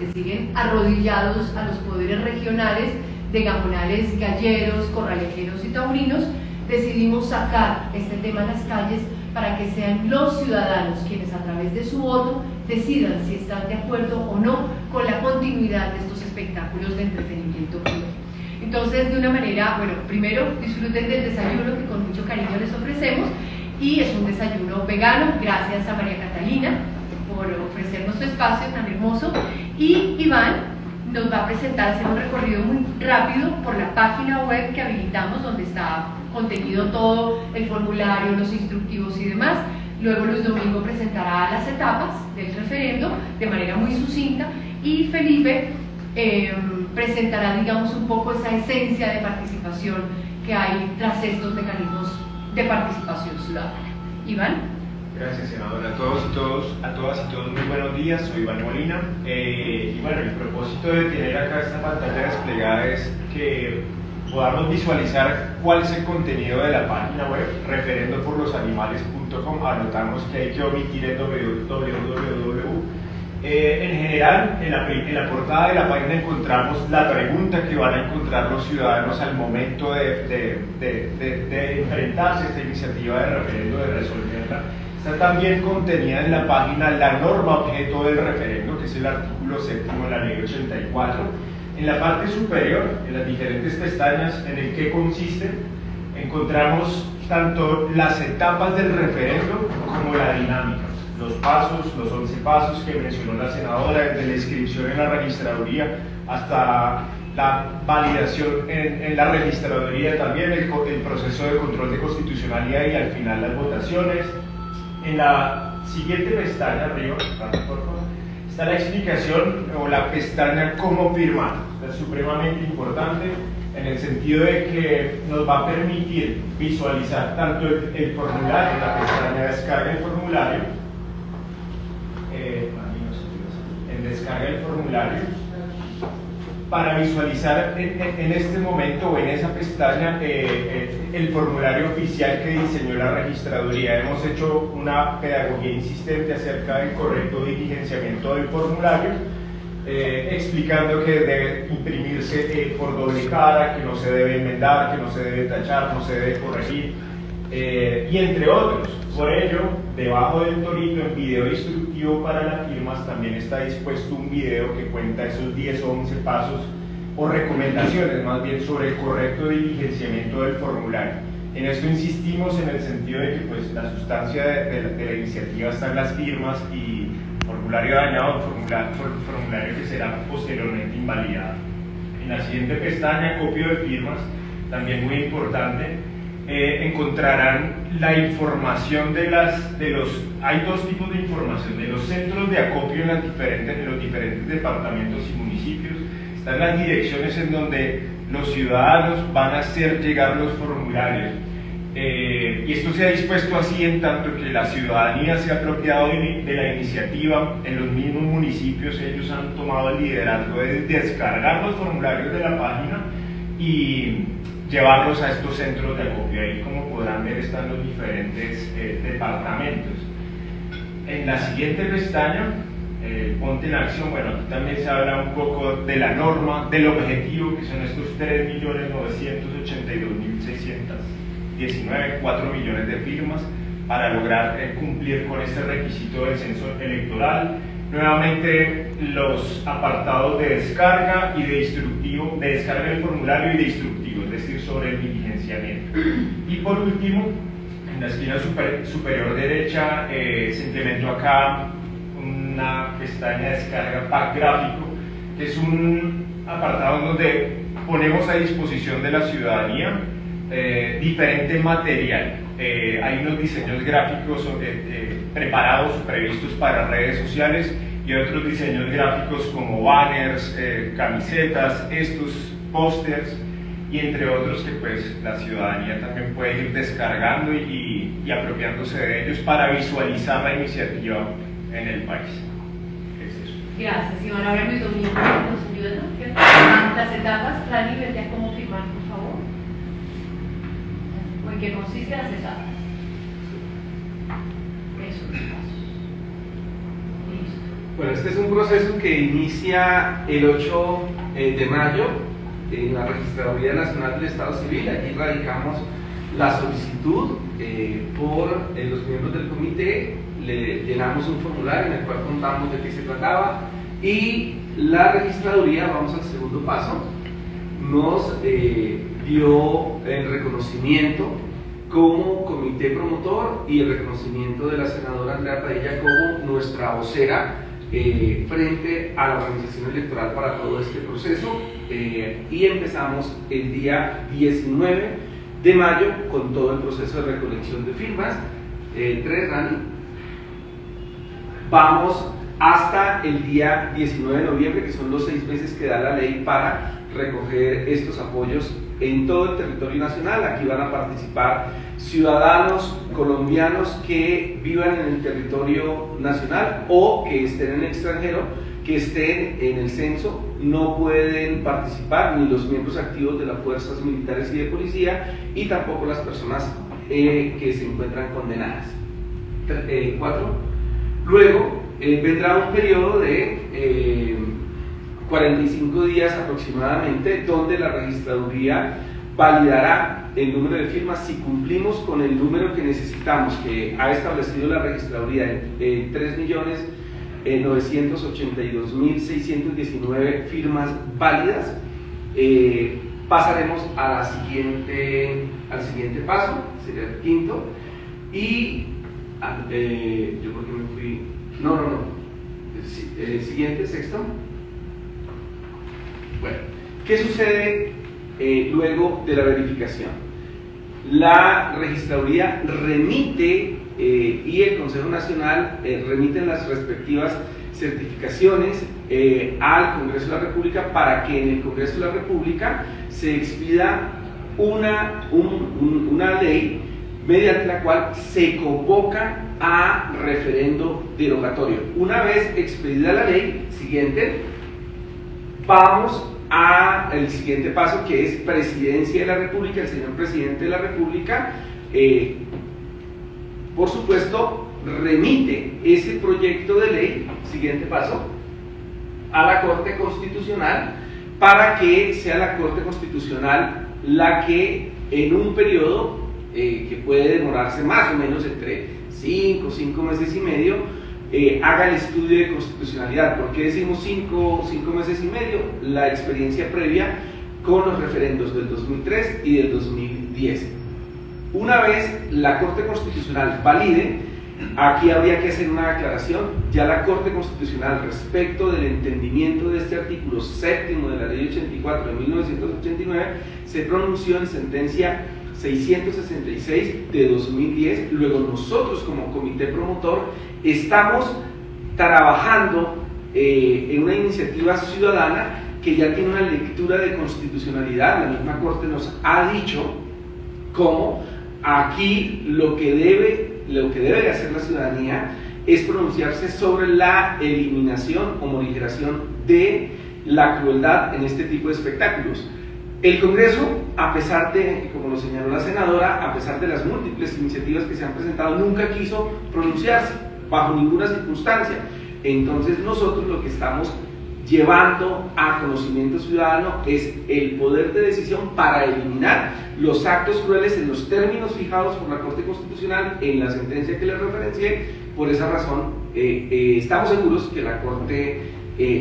que siguen arrodillados a los poderes regionales de gamonales, galleros, corralejeros y taurinos, decidimos sacar este tema a las calles para que sean los ciudadanos quienes a través de su voto decidan si están de acuerdo o no con la continuidad de estos espectáculos de entretenimiento criollo. Entonces, de una manera, bueno, primero disfruten del desayuno que con mucho cariño les ofrecemos, y es un desayuno vegano, gracias a María Catalina por ofrecernos su espacio tan hermoso, y Iván nos va a presentar, hacer un recorrido muy rápido por la página web que habilitamos, donde está contenido todo el formulario, los instructivos y demás. Luego Luis Domingo presentará las etapas del referendo de manera muy sucinta, y Felipe presentará, digamos, un poco esa esencia de participación que hay tras estos mecanismos de participación ciudadana. Iván. Gracias, senadora. A todas y todos, muy buenos días. Soy Iván Molina. Y bueno, el propósito de tener acá esta pantalla desplegada es que podamos visualizar cuál es el contenido de la página web referendoporlosanimales.com. Anotamos que hay que omitir el www. En general, en la portada de la página encontramos la pregunta que van a encontrar los ciudadanos al momento de enfrentarse a esta iniciativa de referendo, de resolverla. Está también contenida en la página la norma objeto del referendo, que es el artículo 7º de la Ley 84. En la parte superior, en las diferentes pestañas en el que consiste, encontramos tanto las etapas del referendo como la dinámica. Los pasos, los 11 pasos que mencionó la senadora, desde la inscripción en la registraduría hasta la validación en la registraduría, también el proceso de control de constitucionalidad y al final las votaciones. En la siguiente pestaña, arriba, por favor, está la explicación o la pestaña cómo firmar. Es supremamente importante en el sentido de que nos va a permitir visualizar tanto el formulario, la pestaña descarga el formulario, descarga el formulario, para visualizar en este momento o en esa pestaña el formulario oficial que diseñó la registraduría. Hemos hecho una pedagogía insistente acerca del correcto diligenciamiento del formulario, explicando que debe imprimirse por doble cara, que no se debe enmendar, que no se debe tachar, no se debe corregir, y entre otros. Por ello, debajo del torito, en video instructivo para las firmas, también está dispuesto un video que cuenta esos 10 o 11 pasos o recomendaciones más bien sobre el correcto diligenciamiento del formulario. En esto insistimos en el sentido de que pues, la sustancia de la iniciativa está en las firmas, y formulario dañado, formulario que será posteriormente invalidado. En la siguiente pestaña, acopio de firmas, también muy importante, encontrarán la información hay dos tipos de información, de los centros de acopio en los diferentes departamentos y municipios. Están las direcciones en donde los ciudadanos van a hacer llegar los formularios, y esto se ha dispuesto así en tanto que la ciudadanía se ha apropiado de la iniciativa. En los mismos municipios ellos han tomado el liderazgo de descargar los formularios de la página y llevarlos a estos centros de acopio. Ahí, como podrán ver, están los diferentes departamentos. En la siguiente pestaña, ponte en acción, bueno, aquí también se habla un poco de la norma, del objetivo, que son estos 3.982.619, 4 millones de firmas, para lograr cumplir con este requisito del censo electoral. Nuevamente, los apartados de descarga y de instructivo, de descarga del formulario y de instructivo, es decir, sobre el diligenciamiento. Y por último, en la esquina superior derecha, se implementó acá una pestaña de descarga pack gráfico, que es un apartado donde ponemos a disposición de la ciudadanía diferente material. Hay unos diseños gráficos preparados, previstos para redes sociales, y otros diseños gráficos como banners, camisetas, estos pósters, y entre otros que pues la ciudadanía también puede ir descargando y apropiándose de ellos para visualizar la iniciativa en el país. Es eso. Gracias, Iván. Ahora Luis Domingo nos ayuda, ¿no? Las etapas, Rani, ¿verdad cómo firmar, por favor? ¿O en qué consisten las etapas? Eso, los pasos. Listo. Bueno, este es un proceso que inicia el 8 de mayo en la Registraduría Nacional del Estado Civil. Aquí radicamos la solicitud por los miembros del comité, le llenamos un formulario en el cual contamos de qué se trataba y la registraduría, vamos al segundo paso, nos dio el reconocimiento como comité promotor y el reconocimiento de la senadora Andrea Padilla como nuestra vocera frente a la organización electoral para todo este proceso, y empezamos el día 19 de mayo con todo el proceso de recolección de firmas. 3, Rani. Vamos hasta el día 19 de noviembre, que son los 6 meses que da la ley para recoger estos apoyos en todo el territorio nacional. Aquí van a participar ciudadanos colombianos que vivan en el territorio nacional o que estén en el extranjero, que estén en el censo. No pueden participar ni los miembros activos de las fuerzas militares y de policía, y tampoco las personas que se encuentran condenadas. 4. Luego vendrá un periodo de 45 días aproximadamente, donde la registraduría validará el número de firmas. Si cumplimos con el número que necesitamos, que ha establecido la registraduría en 3.982.619 firmas válidas, pasaremos a al siguiente paso, sería el quinto, y yo porque me fui, el siguiente, sexto. Bueno, ¿qué sucede luego de la verificación? La registraduría remite y el Consejo Nacional remiten las respectivas certificaciones al Congreso de la República, para que en el Congreso de la República se expida una ley mediante la cual se convoca a referendo derogatorio. Una vez expedida la ley, siguiente, vamos al siguiente paso, que es Presidencia de la República. El señor Presidente de la República, por supuesto, remite ese proyecto de ley, siguiente paso, a la Corte Constitucional, para que sea la Corte Constitucional la que en un periodo que puede demorarse más o menos entre 5 meses y medio, haga el estudio de constitucionalidad. ¿Por qué decimos 5 meses y medio? La experiencia previa con los referendos del 2003 y del 2010. Una vez la Corte Constitucional valide, aquí habría que hacer una aclaración. Ya la Corte Constitucional, respecto del entendimiento de este artículo 7º de la Ley 84 de 1989, se pronunció en sentencia 666 de 2010. Luego nosotros, como comité promotor, estamos trabajando en una iniciativa ciudadana que ya tiene una lectura de constitucionalidad. La misma Corte nos ha dicho cómo aquí lo que debe hacer la ciudadanía es pronunciarse sobre la eliminación o morigeración de la crueldad en este tipo de espectáculos. El Congreso, a pesar de, como lo señaló la senadora, a pesar de las múltiples iniciativas que se han presentado, nunca quiso pronunciarse bajo ninguna circunstancia. Entonces nosotros lo que estamos llevando a conocimiento ciudadano es el poder de decisión para eliminar los actos crueles en los términos fijados por la Corte Constitucional en la sentencia que les referencié. Por esa razón estamos seguros que la Corte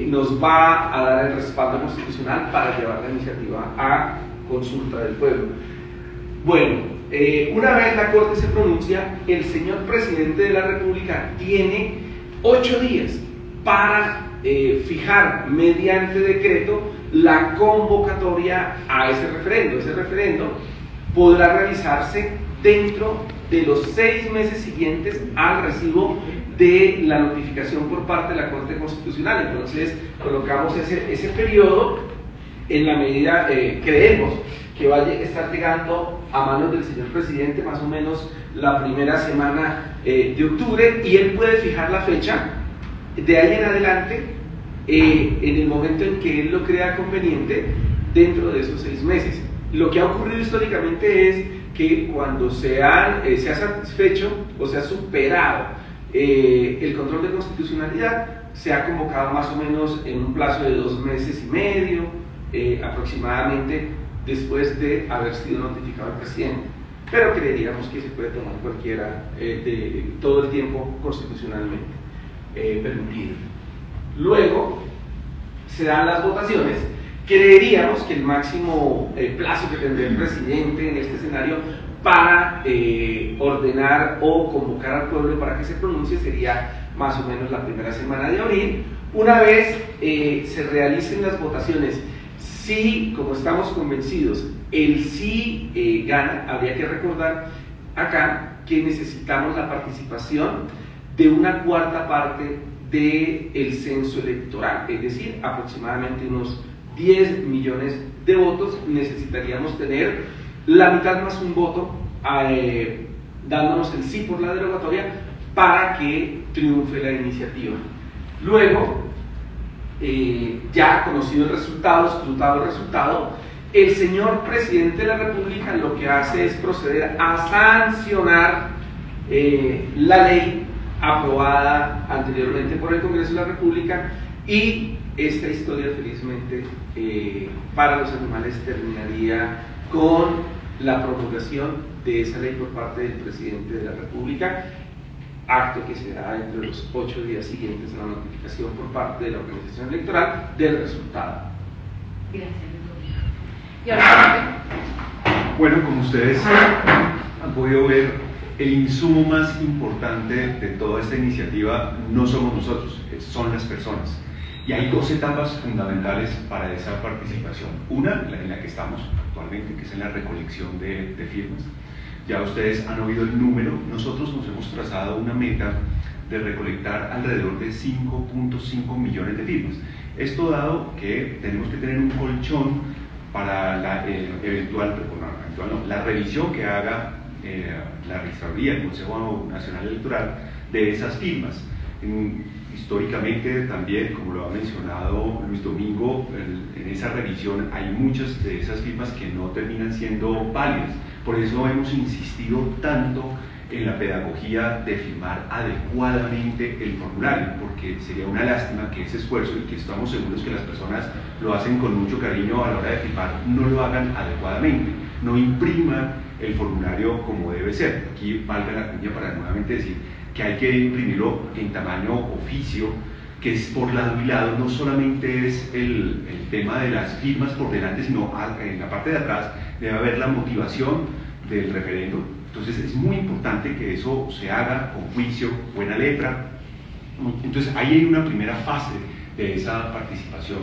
nos va a dar el respaldo constitucional para llevar la iniciativa a consulta del pueblo. Bueno, una vez la Corte se pronuncia, el señor Presidente de la República tiene 8 días para fijar mediante decreto la convocatoria a ese referendo. Ese referendo podrá realizarse dentro de los 6 meses siguientes al recibo de la notificación por parte de la Corte Constitucional. Entonces colocamos ese periodo en la medida, creemos que va a estar llegando a manos del señor Presidente más o menos la primera semana de octubre, y él puede fijar la fecha de ahí en adelante en el momento en que él lo crea conveniente dentro de esos 6 meses. Lo que ha ocurrido históricamente es que cuando se ha satisfecho o se ha superado El control de constitucionalidad se ha convocado más o menos en un plazo de 2 meses y medio, aproximadamente, después de haber sido notificado el presidente. Pero creeríamos que se puede tomar cualquiera de todo el tiempo constitucionalmente permitido. Luego se dan las votaciones. Creeríamos que el máximo plazo que tendría el presidente en este escenario para ordenar o convocar al pueblo para que se pronuncie sería más o menos la primera semana de abril. Una vez se realicen las votaciones, si, como estamos convencidos, el sí gana, habría que recordar acá que necesitamos la participación de una cuarta parte del censo electoral, es decir, aproximadamente unos 10 millones de votos. Necesitaríamos tener la mitad más un voto dándonos el sí por la derogatoria para que triunfe la iniciativa. Luego, ya conocido el resultado, escrutado el resultado, el señor presidente de la República lo que hace es proceder a sancionar la ley aprobada anteriormente por el Congreso de la República, y esta historia felizmente para los animales terminaría con la promulgación de esa ley por parte del presidente de la República, acto que se da entre los 8 días siguientes a la notificación por parte de la organización electoral del resultado. Gracias. ¿Y ahora? Bueno, como ustedes han podido ver, el insumo más importante de toda esta iniciativa no somos nosotros, son las personas. Y hay 2 etapas fundamentales para esa participación. Una, en la que estamos actualmente, que es en la recolección de firmas. Ya ustedes han oído el número. Nosotros nos hemos trazado una meta de recolectar alrededor de 5.5 millones de firmas. Esto dado que tenemos que tener un colchón para la la revisión que haga la registraduría, el Consejo Nacional Electoral, de esas firmas. Históricamente también, como lo ha mencionado Luis Domingo, en esa revisión hay muchas de esas firmas que no terminan siendo válidas. Por eso hemos insistido tanto en la pedagogía de firmar adecuadamente el formulario, porque sería una lástima que ese esfuerzo, y que estamos seguros que las personas lo hacen con mucho cariño a la hora de firmar, no lo hagan adecuadamente, no impriman el formulario como debe ser. Aquí valga la cuña para nuevamente decir que hay que imprimirlo en tamaño oficio, que es por lado y lado. No solamente es el tema de las firmas por delante, sino en la parte de atrás debe haber la motivación del referendo. Entonces es muy importante que eso se haga con juicio, buena letra. Entonces ahí hay una primera fase de esa participación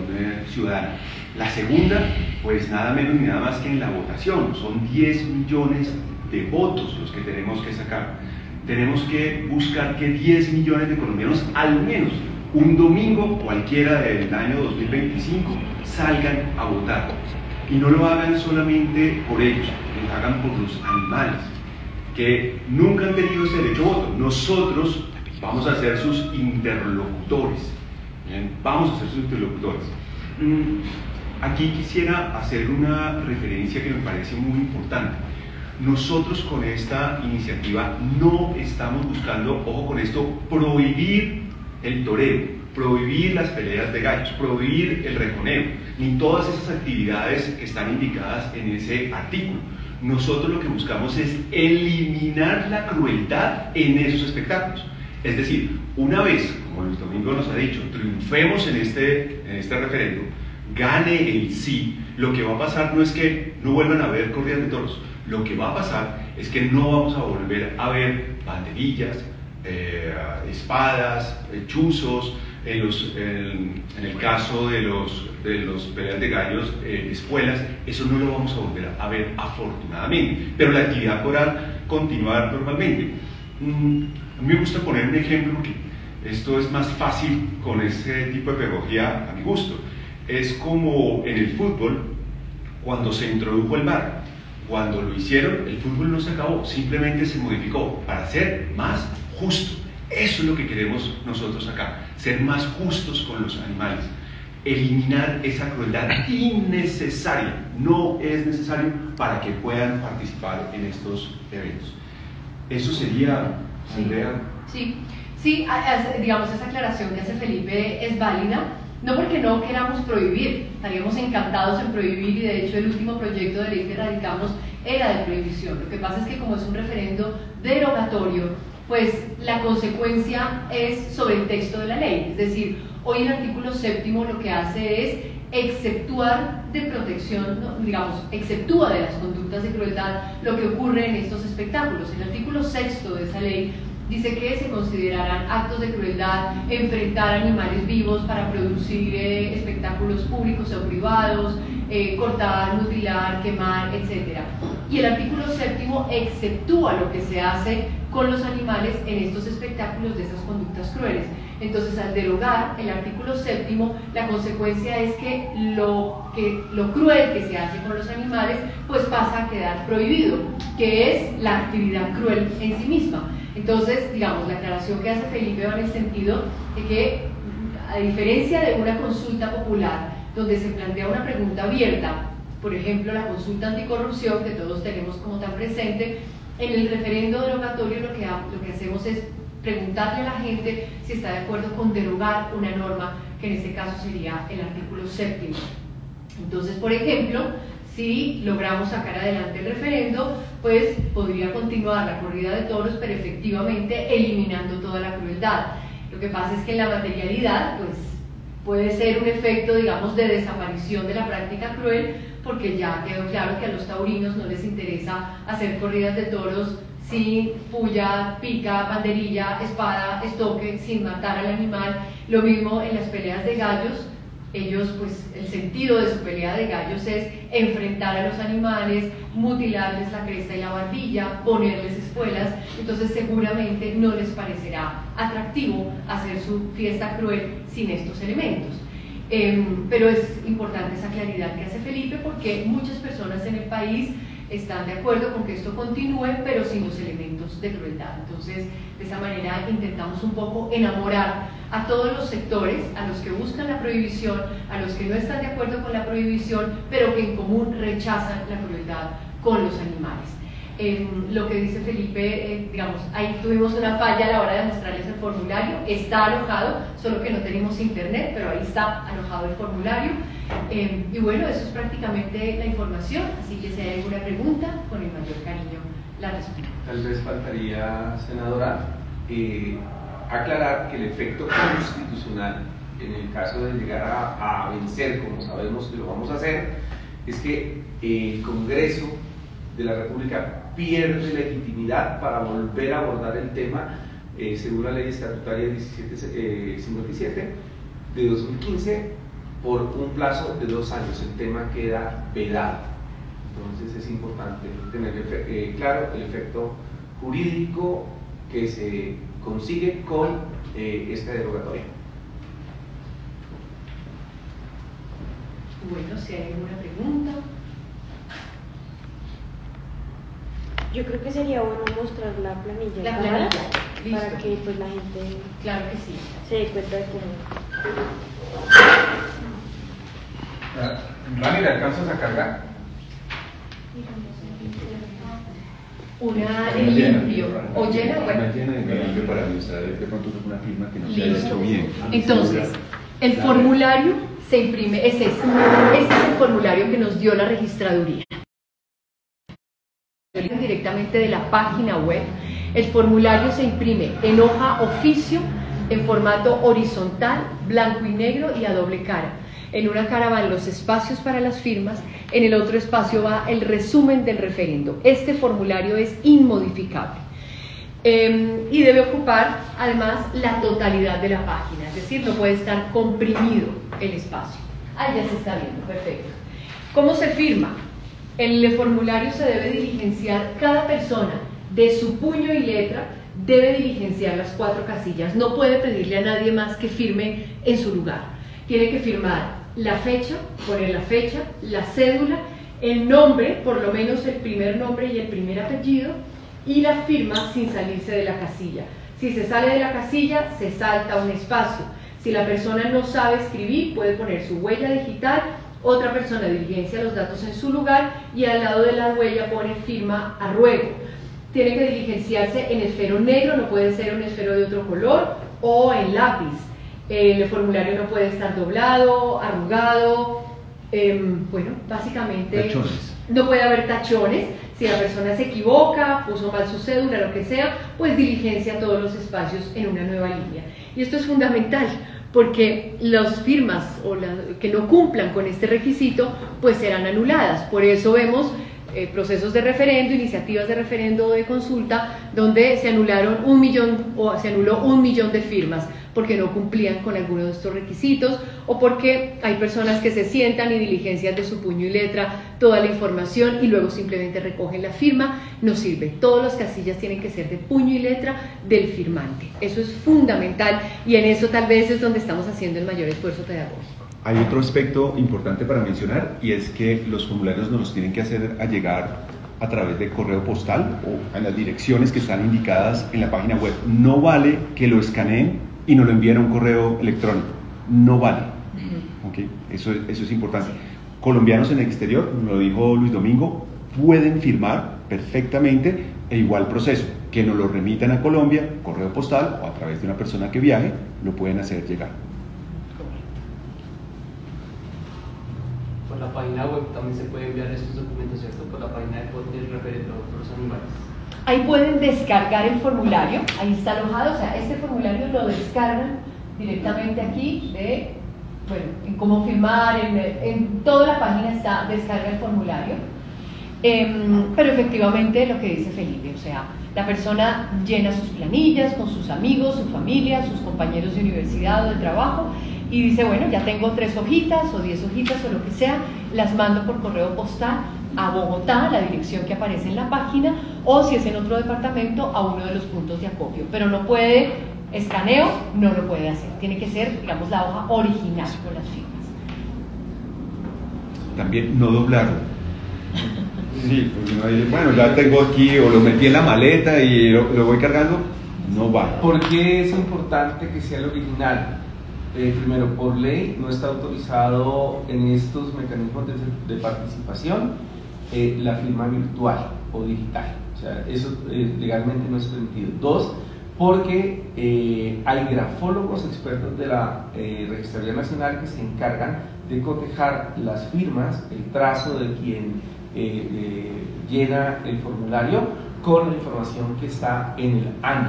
ciudadana. La segunda, pues nada menos ni nada más que en la votación. Son 10 millones de votos los que tenemos que sacar. Tenemos que buscar que 10 millones de colombianos, al menos un domingo cualquiera del año 2025, salgan a votar. Y no lo hagan solamente por ellos, lo hagan por los animales, que nunca han tenido ese derecho a voto. Nosotros vamos a ser sus interlocutores. Bien, vamos a ser sus interlocutores. Aquí quisiera hacer una referencia que me parece muy importante. Nosotros con esta iniciativa no estamos buscando, ojo con esto, prohibir el toreo, prohibir las peleas de gallos, prohibir el rejoneo, ni todas esas actividades que están indicadas en ese artículo. Nosotros lo que buscamos es eliminar la crueldad en esos espectáculos. Es decir, una vez, como Luis Domingo nos ha dicho, triunfemos en este referendo, gane el sí, lo que va a pasar no es que no vuelvan a haber corridas de toros. Lo que va a pasar es que no vamos a volver a ver banderillas, espadas, chuzos, en el caso de los peleas de gallos, espuelas. Eso no lo vamos a volver a ver, afortunadamente, pero la actividad podrá continuar normalmente. A mí me gusta poner un ejemplo porque esto es más fácil con ese tipo de pedagogía a mi gusto. Es como en el fútbol, cuando se introdujo el VAR. Cuando lo hicieron, el fútbol no se acabó, simplemente se modificó para ser más justo. Eso es lo que queremos nosotros acá, ser más justos con los animales, eliminar esa crueldad innecesaria. No es necesario para que puedan participar en estos eventos. Eso sería, Andrea. Sí, Sí, digamos, esa aclaración que hace Felipe es válida, no porque no queramos prohibir, estaríamos encantados en prohibir, y de hecho el último proyecto de ley que radicamos era de prohibición. Lo que pasa es que como es un referendo derogatorio, pues la consecuencia es sobre el texto de la ley, es decir, hoy el artículo 7º lo que hace es exceptuar de protección, ¿no? Digamos, exceptúa de las conductas de crueldad lo que ocurre en estos espectáculos. El artículo 6º de esa ley dice que se considerarán actos de crueldad enfrentar animales vivos para producir espectáculos públicos o privados, cortar, mutilar, quemar, etc. Y el artículo 7º exceptúa lo que se hace con los animales en estos espectáculos de esas conductas crueles. Entonces, al derogar el artículo 7º, la consecuencia es que lo cruel que se hace con los animales pues pasa a quedar prohibido, que es la actividad cruel en sí misma. Entonces, digamos, la aclaración que hace Felipe va en el sentido de que, a diferencia de una consulta popular, donde se plantea una pregunta abierta, por ejemplo, la consulta anticorrupción, que todos tenemos como tan presente, en el referendo derogatorio lo que hacemos es preguntarle a la gente si está de acuerdo con derogar una norma, que en este caso sería el artículo 7º. Entonces, por ejemplo, si logramos sacar adelante el referendo, pues podría continuar la corrida de toros, pero efectivamente eliminando toda la crueldad. Lo que pasa es que en la materialidad, pues puede ser un efecto, digamos, de desaparición de la práctica cruel, porque ya quedó claro que a los taurinos no les interesa hacer corridas de toros sin puya, pica, banderilla, espada, estoque, sin matar al animal. Lo mismo en las peleas de gallos. Ellos, pues, el sentido de su pelea de gallos es enfrentar a los animales, mutilarles la cresta y la barbilla, ponerles espuelas. Entonces seguramente no les parecerá atractivo hacer su fiesta cruel sin estos elementos. Pero es importante esa claridad que hace Felipe, porque muchas personas en el país están de acuerdo con que esto continúe, pero sin los elementos de crueldad. Entonces, de esa manera intentamos un poco enamorar a todos los sectores, a los que buscan la prohibición, a los que no están de acuerdo con la prohibición, pero que en común rechazan la crueldad con los animales. Lo que dice Felipe, digamos, ahí tuvimos una falla a la hora de mostrarles el formulario. Está alojado, solo que no tenemos internet, pero ahí está alojado el formulario. Y bueno, eso es prácticamente la información, así que si hay alguna pregunta, con el mayor cariño la respondo. Tal vez faltaría, senadora, aclarar que el efecto constitucional, en el caso de llegar a vencer, como sabemos que lo vamos a hacer, es que el Congreso de la República pierde legitimidad para volver a abordar el tema, según la ley estatutaria 1757 de 2015, por un plazo de 2 años. El tema queda vedado. Entonces es importante tener claro el efecto jurídico que se consigue con esta derogatoria. Bueno, si hay alguna pregunta. Yo creo que sería bueno mostrar la planilla. La planilla, listo. Para que pues la gente, claro que sí, se dé cuenta de cómo. Rani, ¿le alcanzas a cargar? Una en limpio o llena, bueno. Una llena de limpio para mostrar de pronto una firma que no se ha Listo. hecho bien. Entonces, el formulario se imprime, es ese. Este es el formulario que nos dio la registraduría. Directamente de la página web. El formulario se imprime en hoja oficio, en formato horizontal, blanco y negro y a doble cara. En una cara van los espacios para las firmas, en el otro espacio va el resumen del referendo. Este formulario es inmodificable y debe ocupar además la totalidad de la página, es decir, no puede estar comprimido el espacio. Ahí ya se está viendo, perfecto. ¿Cómo se firma? En el formulario se debe diligenciar, cada persona de su puño y letra debe diligenciar las 4 casillas, no puede pedirle a nadie más que firme en su lugar. Tiene que firmar la fecha, poner la fecha, la cédula, el nombre, por lo menos el primer nombre y el primer apellido, y la firma sin salirse de la casilla. Si se sale de la casilla, se salta un espacio. Si la persona no sabe escribir, puede poner su huella digital, otra persona diligencia los datos en su lugar y al lado de la huella pone firma a ruego. tiene que diligenciarse en esfero negro, no puede ser un esfero de otro color, o en lápiz. El formulario no puede estar doblado, arrugado, bueno, básicamente Tachones. no puede haber tachones. Si la persona se equivoca, puso mal su cédula, lo que sea, pues diligencia todos los espacios en una nueva línea. Y esto es fundamental, porque las firmas que no cumplan con este requisito, pues serán anuladas. Por eso vemos procesos de referendo, iniciativas de referendo o de consulta, donde se anularon 1 millón o se anuló 1 millón de firmas porque no cumplían con alguno de estos requisitos, o porque hay personas que se sientan y diligencian de su puño y letra toda la información y luego simplemente recogen la firma. No sirve, todas las casillas tienen que ser de puño y letra del firmante. Eso es fundamental, y en eso tal vez es donde estamos haciendo el mayor esfuerzo pedagógico. Hay otro aspecto importante para mencionar, y es que los formularios nos los tienen que hacer llegar a través de correo postal o en las direcciones que están indicadas en la página web. No vale que lo escaneen y nos lo envíen a un correo electrónico. No vale. ¿Okay? Eso es importante. Colombianos en el exterior, nos lo dijo Luis Domingo, pueden firmar perfectamente e igual proceso, que nos lo remitan a Colombia, correo postal o a través de una persona que viaje, lo pueden hacer llegar. Por la página web también se puede enviar estos documentos, ¿cierto? Por la página del referendo por los animales. Ahí pueden descargar el formulario, ahí está alojado, o sea, este formulario lo descargan directamente aquí bueno, en cómo firmar, en toda la página está, descarga el formulario. Pero efectivamente lo que dice Felipe, o sea, la persona llena sus planillas con sus amigos, su familia, sus compañeros de universidad o de trabajo, y dice, bueno, ya tengo 3 hojitas o 10 hojitas o lo que sea, las mando por correo postal a Bogotá, la dirección que aparece en la página, o si es en otro departamento, a uno de los puntos de acopio. Pero no puede, escaneo, no lo puede hacer, tiene que ser, digamos, la hoja original con las firmas. También no doblarlo. Sí, porque uno dice, bueno, ya tengo aquí, o lo metí en la maleta y lo voy cargando, no va. ¿Por qué es importante que sea el original? Primero, por ley no está autorizado en estos mecanismos de participación la firma virtual o digital, o sea, eso legalmente no es permitido. 2, porque hay grafólogos expertos de la Registraduría Nacional que se encargan de cotejar las firmas, el trazo de quien llena el formulario con la información que está en el ANI,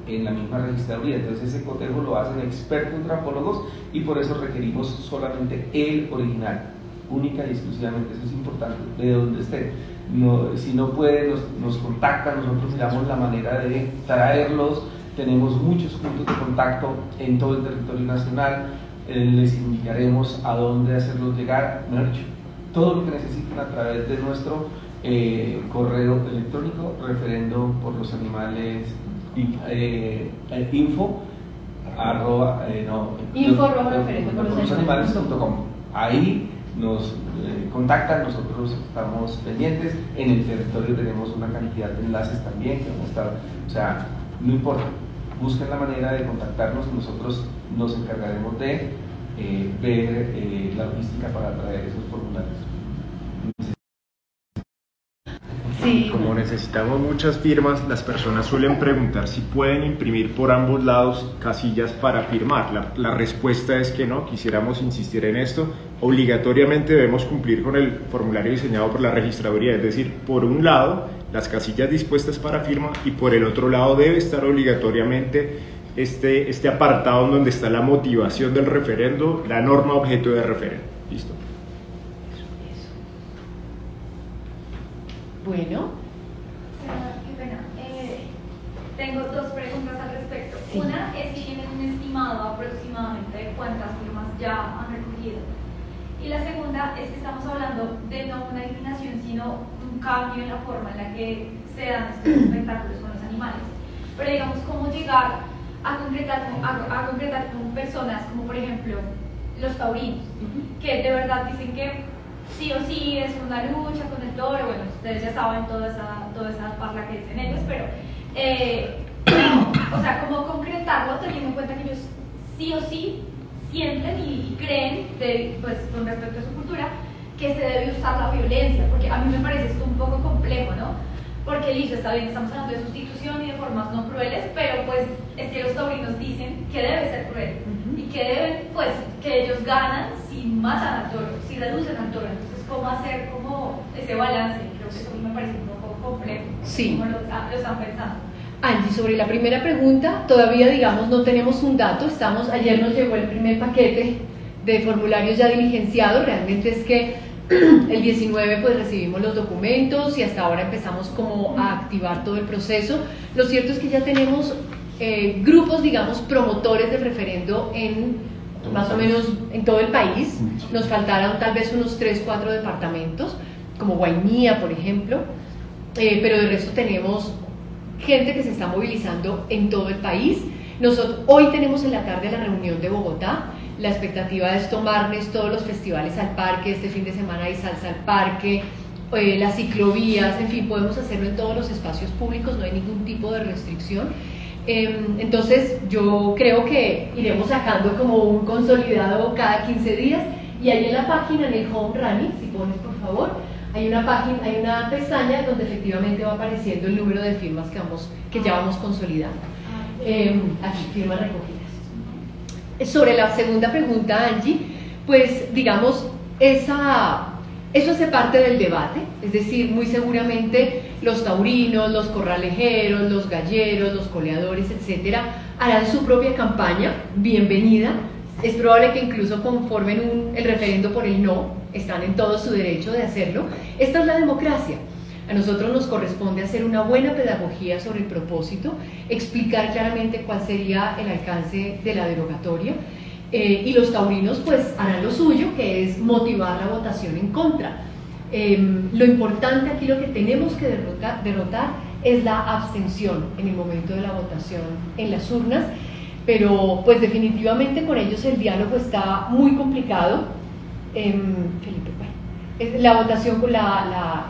en la misma registraduría. Entonces ese cotejo lo hacen expertos grafólogos y por eso requerimos solamente el original, única y exclusivamente. Eso es importante, de donde esté. No, si no pueden, nos contactan, nosotros miramos la manera de traerlos. Tenemos muchos puntos de contacto en todo el territorio nacional, les indicaremos a dónde hacerlos llegar, mejor dicho, todo lo que necesiten a través de nuestro correo electrónico, referendo por los animales, info referendo por los animales.com. Ahí nos contactan, nosotros estamos pendientes. En el territorio tenemos una cantidad de enlaces también que vamos a estar, o sea, no importa, busquen la manera de contactarnos y nosotros nos encargaremos de ver la logística para traer esos formularios. Sí. Como necesitamos muchas firmas, las personas suelen preguntar si pueden imprimir por ambos lados casillas para firmar. La respuesta es que no, quisiéramos insistir en esto. Obligatoriamente debemos cumplir con el formulario diseñado por la registraduría, es decir, por un lado las casillas dispuestas para firma y por el otro lado debe estar obligatoriamente este apartado donde está la motivación del referendo, la norma objeto de referendo. ¿Listo? Bueno. Tengo 2 preguntas al respecto. Sí. Una es si tienen un estimado aproximadamente de cuántas firmas ya han recogido. Y la segunda es que estamos hablando de no una eliminación, sino un cambio en la forma en la que se dan estos espectáculos con los animales. Pero digamos, cómo llegar a concretar con personas como por ejemplo los taurinos, que de verdad dicen que sí o sí es una lucha con el toro. Bueno, ustedes ya saben toda esa parla que dicen ellos, pero o sea, cómo concretarlo teniendo en cuenta que ellos sí o sí sienten y creen, pues con respecto a su cultura, que se debe usar la violencia, porque a mí me parece esto un poco complejo, ¿no? porque listo, está bien, estamos hablando de sustitución y de formas no crueles, pero pues es que los taurinos dicen que debe ser cruel y que deben, pues, que ellos ganan si matan al toro, si reducen al toro. Entonces, ¿cómo hacer como ese balance? Creo que eso me parece un poco complejo. Sí. ¿Cómo lo están pensando? Angie, sobre la primera pregunta, todavía digamos no tenemos un dato, ayer nos llegó el primer paquete de formularios ya diligenciados, realmente es que el 19 pues recibimos los documentos y hasta ahora empezamos como a activar todo el proceso. Lo cierto es que ya tenemos grupos, digamos, promotores del referendo en más o menos en todo el país. Nos faltaron tal vez unos 3, 4 departamentos, como Guainía, por ejemplo, pero del resto tenemos gente que se está movilizando en todo el país. Nosotros hoy tenemos en la tarde la reunión de Bogotá. La expectativa es tomarles todos los festivales al parque. Este fin de semana hay salsa al parque, las ciclovías, en fin, podemos hacerlo en todos los espacios públicos, no hay ningún tipo de restricción. Entonces yo creo que iremos sacando como un consolidado cada 15 días, y ahí en la página, en el Home Running, si pones por favor, hay una pestaña donde efectivamente va apareciendo el número de firmas que ya vamos consolidando. Aquí, firmas recogidas. Sobre la segunda pregunta, Angie, pues digamos, eso hace parte del debate, es decir, muy seguramente los taurinos, los corralejeros, los galleros, los coleadores, etcétera, harán su propia campaña, bienvenida. Es probable que incluso conformen el referendo por el no, están en todo su derecho de hacerlo. Esta es la democracia. A nosotros nos corresponde hacer una buena pedagogía sobre el propósito, explicar claramente cuál sería el alcance de la derogatoria, y los taurinos pues harán lo suyo, que es motivar la votación en contra. Lo importante aquí, lo que tenemos que derrotar es la abstención en el momento de la votación en las urnas, pero pues definitivamente con ellos el diálogo está muy complicado. Felipe, la votación,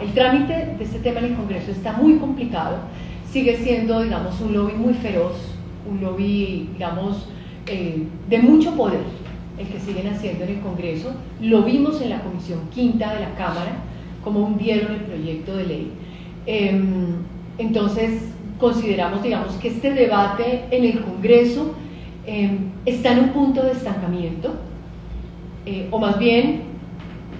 el trámite de este tema en el Congreso está muy complicado, sigue siendo, digamos, un lobby muy feroz, un lobby, digamos, de mucho poder, el que siguen haciendo en el Congreso. Lo vimos en la Comisión Quinta de la Cámara, como hundieron el proyecto de ley. Entonces, consideramos, digamos, que este debate en el Congreso está en un punto de estancamiento, o más bien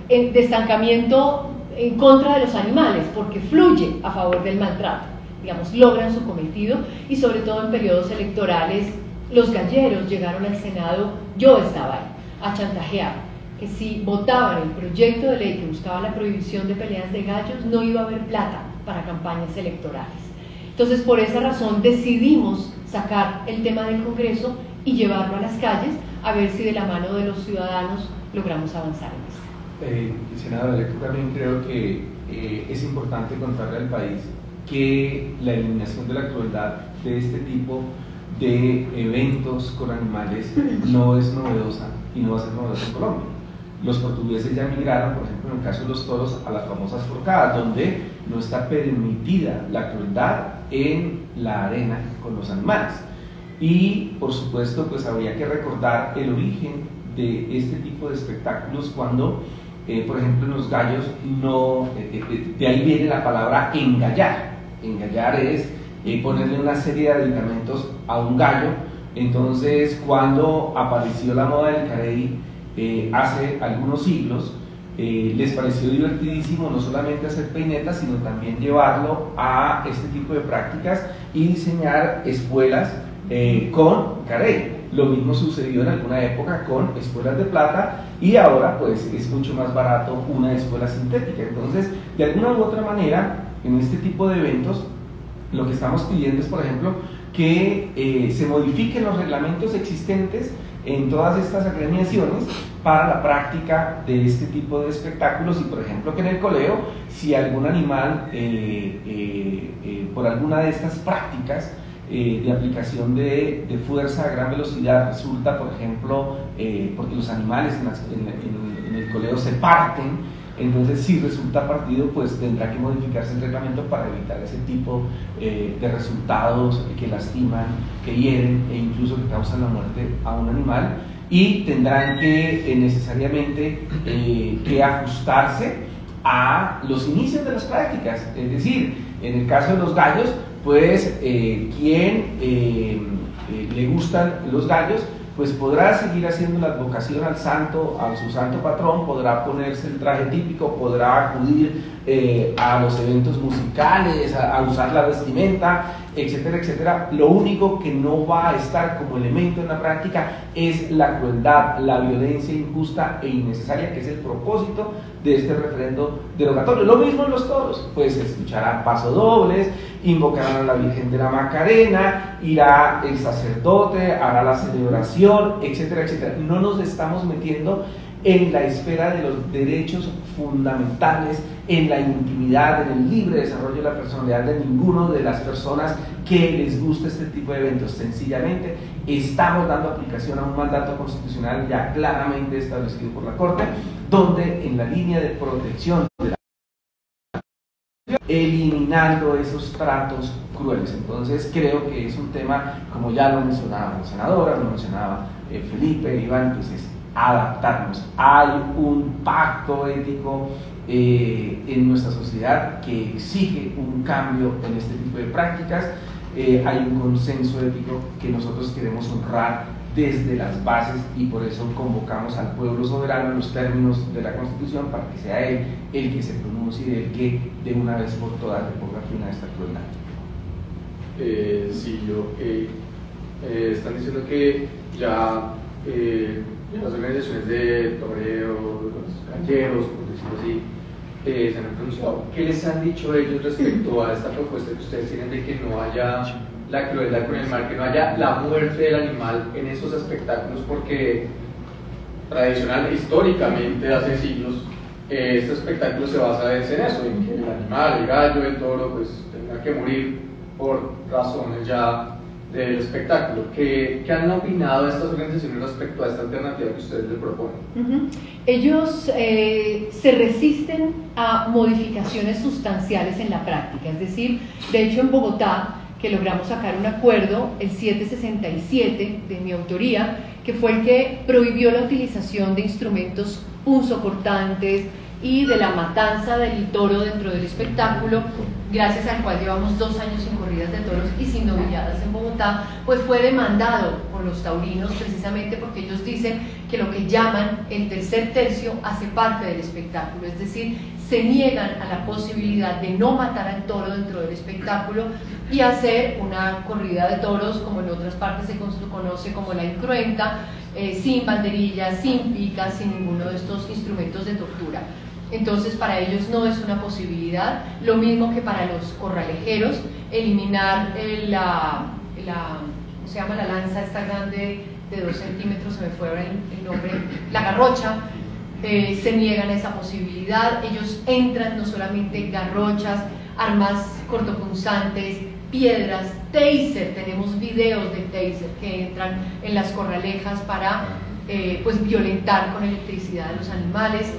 de estancamiento en contra de los animales, porque fluye a favor del maltrato, digamos, logran su cometido, y sobre todo en periodos electorales. Los galleros llegaron al Senado, yo estaba ahí, a chantajear que si votaban el proyecto de ley que buscaba la prohibición de peleas de gallos, no iba a haber plata para campañas electorales. Entonces, por esa razón decidimos sacar el tema del Congreso y llevarlo a las calles, a ver si de la mano de los ciudadanos logramos avanzar en esto. Senadora, yo también creo que es importante contarle al país que la eliminación de la crueldad de este tipo de eventos con animales no es novedosa y no va a ser novedosa en Colombia. Los portugueses ya migraron, por ejemplo, en el caso de los toros, a las famosas forcadas, donde no está permitida la crueldad en la arena con los animales. Y, por supuesto, pues habría que recordar el origen de este tipo de espectáculos cuando, por ejemplo, en los gallos, de ahí viene la palabra engallar. Engallar es ponerle una serie de aditamentos a un gallo. Entonces, cuando apareció la moda del carey hace algunos siglos, les pareció divertidísimo no solamente hacer peinetas, sino también llevarlo a este tipo de prácticas y diseñar espuelas con carey. Lo mismo sucedió en alguna época con espuelas de plata, y ahora pues es mucho más barato una espuela sintética. Entonces, de alguna u otra manera, en este tipo de eventos, lo que estamos pidiendo es, por ejemplo, que se modifiquen los reglamentos existentes en todas estas agremiaciones para la práctica de este tipo de espectáculos, y por ejemplo que en el coleo, si algún animal por alguna de estas prácticas de aplicación de fuerza a gran velocidad resulta, por ejemplo, porque los animales en el coleo se parten, entonces si resulta partido, pues tendrá que modificarse el reglamento para evitar ese tipo de resultados que lastiman, que hieren e incluso que causan la muerte a un animal, y tendrán que necesariamente que ajustarse a los inicios de las prácticas. Es decir, en el caso de los gallos, pues quien le gustan los gallos, pues podrá seguir haciendo la advocación al santo, a su santo patrón, podrá ponerse el traje típico, podrá acudir a los eventos musicales, a usar la vestimenta, etcétera, etcétera. Lo único que no va a estar como elemento en la práctica es la crueldad, la violencia injusta e innecesaria, que es el propósito de este referendo derogatorio. Lo mismo en los toros, pues escucharán pasodobles, invocarán a la Virgen de la Macarena, irá el sacerdote, hará la celebración, etcétera, etcétera. No nos estamos metiendo en la esfera de los derechos fundamentales, en la intimidad, en el libre desarrollo de la personalidad de ninguno de las personas que les gusta este tipo de eventos. Sencillamente estamos dando aplicación a un mandato constitucional ya claramente establecido por la Corte, donde en la línea de protección de la eliminando esos tratos crueles. Entonces creo que es un tema, como ya lo mencionaba la senadora, lo mencionaba Felipe, Iván, pues es adaptarnos. Hay un pacto ético en nuestra sociedad que exige un cambio en este tipo de prácticas. Hay un consenso ético que nosotros queremos honrar desde las bases, y por eso convocamos al pueblo soberano en los términos de la Constitución para que sea él el que se pronuncie y el que de una vez por todas le ponga fin a esta crueldad. Están diciendo que ya las organizaciones de toreo, los galleros, por decirlo así, se han pronunciado. ¿Qué les han dicho ellos respecto a esta propuesta que ustedes tienen de que no haya la crueldad con el animal, que no haya la muerte del animal en esos espectáculos? Porque tradicional, históricamente, hace siglos, este espectáculo se basa en eso, en que el animal, el gallo, el toro, pues tenga que morir por razones ya del espectáculo. ¿Qué han opinado estas organizaciones respecto a esta alternativa que ustedes le proponen? Ellos se resisten a modificaciones sustanciales en la práctica, es decir, de hecho en Bogotá, que logramos sacar un acuerdo, el 767 de mi autoría, que fue el que prohibió la utilización de instrumentos punzocortantes y de la matanza del toro dentro del espectáculo, gracias al cual llevamos 2 años sin corridas de toros y sin novilladas en Bogotá, pues fue demandado por los taurinos precisamente porque ellos dicen que lo que llaman el tercer tercio hace parte del espectáculo, es decir, se niegan a la posibilidad de no matar al toro dentro del espectáculo y hacer una corrida de toros, como en otras partes se conoce como la incruenta, sin banderillas, sin picas, sin ninguno de estos instrumentos de tortura. Entonces para ellos no es una posibilidad, lo mismo que para los corralejeros, eliminar ¿cómo se llama? La lanza esta grande de 2 centímetros, se me fue ahora el nombre, la garrocha. Se niegan a esa posibilidad. Ellos entran no solamente garrochas, armas cortopunzantes, piedras, taser, tenemos videos de taser que entran en las corralejas para pues violentar con electricidad a los animales.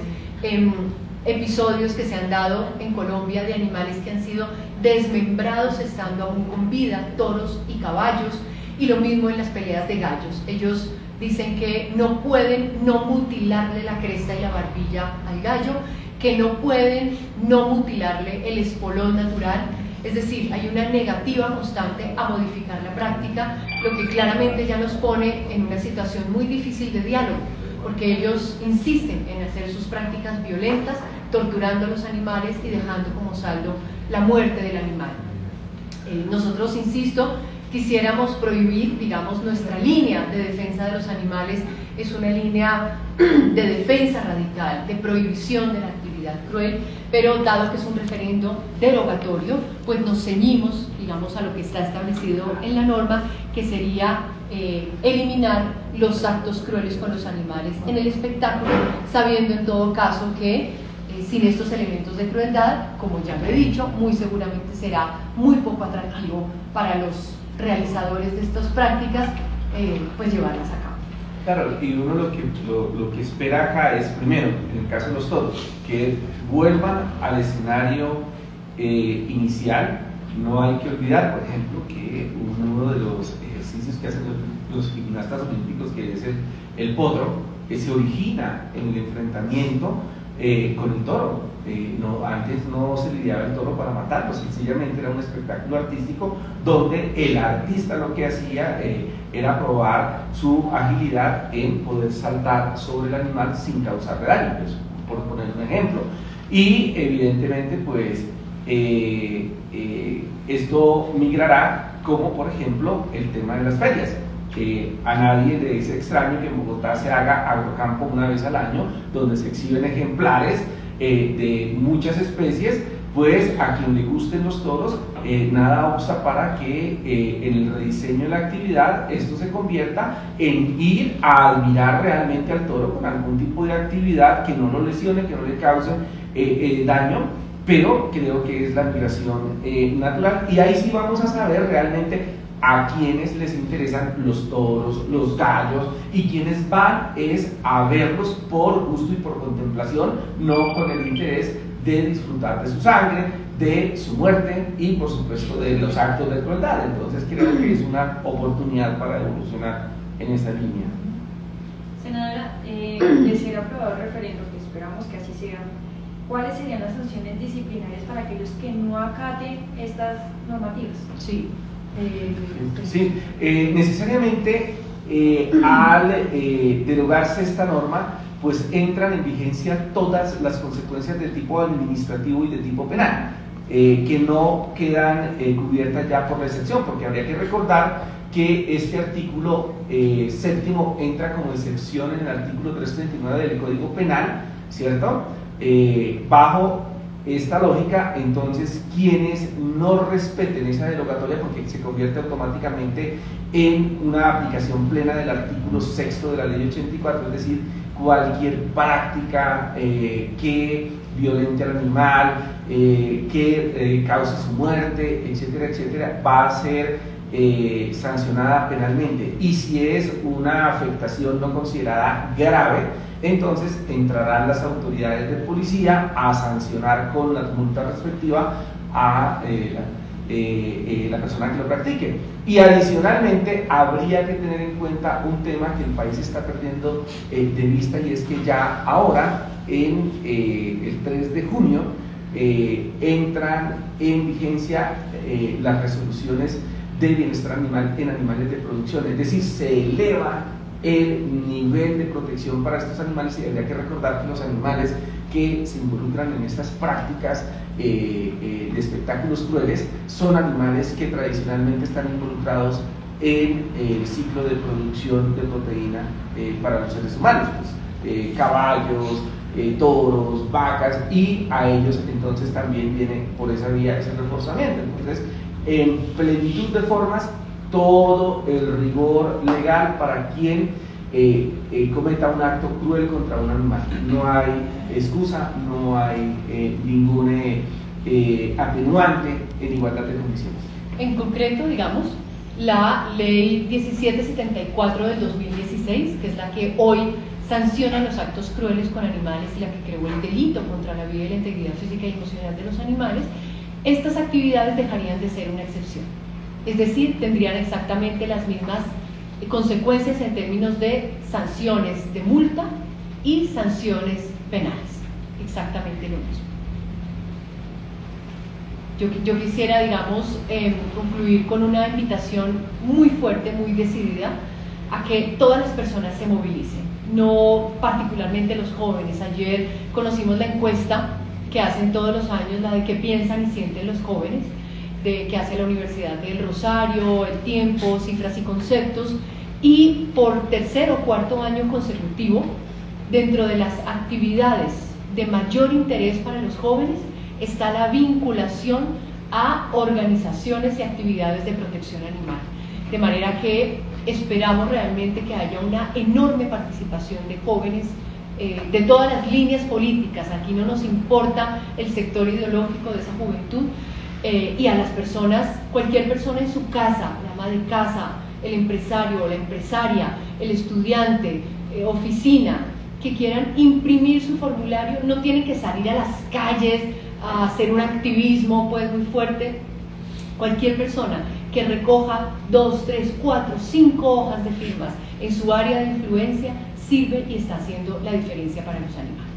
Episodios que se han dado en Colombia de animales que han sido desmembrados estando aún con vida, toros y caballos, y lo mismo en las peleas de gallos. Ellos dicen que no pueden no mutilarle la cresta y la barbilla al gallo, que no pueden no mutilarle el espolón natural, es decir, hay una negativa constante a modificar la práctica, lo que claramente ya nos pone en una situación muy difícil de diálogo, porque ellos insisten en hacer sus prácticas violentas, torturando a los animales y dejando como saldo la muerte del animal. Nosotros, insisto, quisiéramos prohibir, digamos, nuestra línea de defensa de los animales es una línea de defensa radical, de prohibición de la actividad cruel, pero dado que es un referendo derogatorio, pues nos ceñimos, digamos, a lo que está establecido en la norma, que sería eliminar los actos crueles con los animales en el espectáculo, sabiendo en todo caso que sin estos elementos de crueldad, como ya lo he dicho, muy seguramente será muy poco atractivo para los realizadores de estas prácticas, pues llevarlas a cabo. Claro, y uno lo que espera acá es, primero, en el caso de los toros, que vuelvan al escenario inicial. No hay que olvidar, por ejemplo, que uno de los ejercicios que hacen los gimnastas olímpicos, que es el potro, que se origina en el enfrentamiento con el toro. Antes no se lidiaba el toro para matarlo, sencillamente era un espectáculo artístico donde el artista lo que hacía era probar su agilidad en poder saltar sobre el animal sin causarle daño, pues, por poner un ejemplo. Y evidentemente pues esto migrará, como por ejemplo el tema de las ferias. A nadie le es extraño que en Bogotá se haga agrocampo una vez al año, donde se exhiben ejemplares de muchas especies. Pues a quien le gusten los toros, nada obsta para que en el rediseño de la actividad esto se convierta en ir a admirar realmente al toro con algún tipo de actividad que no lo lesione, que no le cause daño, pero creo que es la admiración natural. Y ahí sí vamos a saber realmente a quienes les interesan los toros, los gallos, y quienes van es a verlos por gusto y por contemplación, no con el interés de disfrutar de su sangre, de su muerte y por supuesto de los actos de crueldad. Entonces creo que es una oportunidad para evolucionar en esta línea. Senadora, de ser aprobado el referendo, que esperamos que así sea, ¿cuáles serían las sanciones disciplinarias para aquellos que no acaten estas normativas? Sí. Necesariamente al derogarse esta norma, pues entran en vigencia todas las consecuencias de tipo administrativo y de tipo penal, que no quedan cubiertas ya por la excepción, porque habría que recordar que este artículo séptimo entra como excepción en el artículo 339 del Código Penal, ¿cierto? Bajo esta lógica, entonces, quienes no respeten esa derogatoria, porque se convierte automáticamente en una aplicación plena del artículo 6º de la Ley 84, es decir, cualquier práctica que violente al animal, que cause su muerte, etcétera, etcétera, va a ser sancionada penalmente. Y si es una afectación no considerada grave, entonces entrarán las autoridades de policía a sancionar con la multa respectiva a la persona que lo practique. Y adicionalmente habría que tener en cuenta un tema que el país está perdiendo de vista, y es que ya ahora en el 3 de junio entran en vigencia las resoluciones de bienestar animal en animales de producción, es decir, se eleva el nivel de protección para estos animales. Y habría que recordar que los animales que se involucran en estas prácticas de espectáculos crueles son animales que tradicionalmente están involucrados en el ciclo de producción de proteína para los seres humanos, pues, caballos, toros, vacas, y a ellos entonces también viene por esa vía ese reforzamiento. Entonces, en plenitud de formas, todo el rigor legal para quien cometa un acto cruel contra un animal. No hay excusa, no hay ningún atenuante, en igualdad de condiciones. En concreto, digamos, la ley 1774 del 2016, que es la que hoy sanciona los actos crueles con animales y la que creó el delito contra la vida y la integridad física y emocional de los animales, estas actividades dejarían de ser una excepción. Es decir, tendrían exactamente las mismas consecuencias en términos de sanciones de multa y sanciones penales. Exactamente lo mismo. Yo quisiera, digamos, concluir con una invitación muy fuerte, muy decidida, a que todas las personas se movilicen, no particularmente los jóvenes. Ayer conocimos la encuesta que hacen todos los años, la de qué piensan y sienten los jóvenes, que hace la Universidad del Rosario, El Tiempo, Cifras y Conceptos, y por tercer o cuarto año consecutivo, dentro de las actividades de mayor interés para los jóvenes está la vinculación a organizaciones y actividades de protección animal, de manera que esperamos realmente que haya una enorme participación de jóvenes de todas las líneas políticas. Aquí no nos importa el sector ideológico de esa juventud, y a las personas, cualquier persona en su casa, la ama de casa, el empresario o la empresaria, el estudiante, oficina, que quieran imprimir su formulario, no tienen que salir a las calles a hacer un activismo pues muy fuerte. Cualquier persona que recoja 2, 3, 4, 5 hojas de firmas en su área de influencia sirve y está haciendo la diferencia para los animales.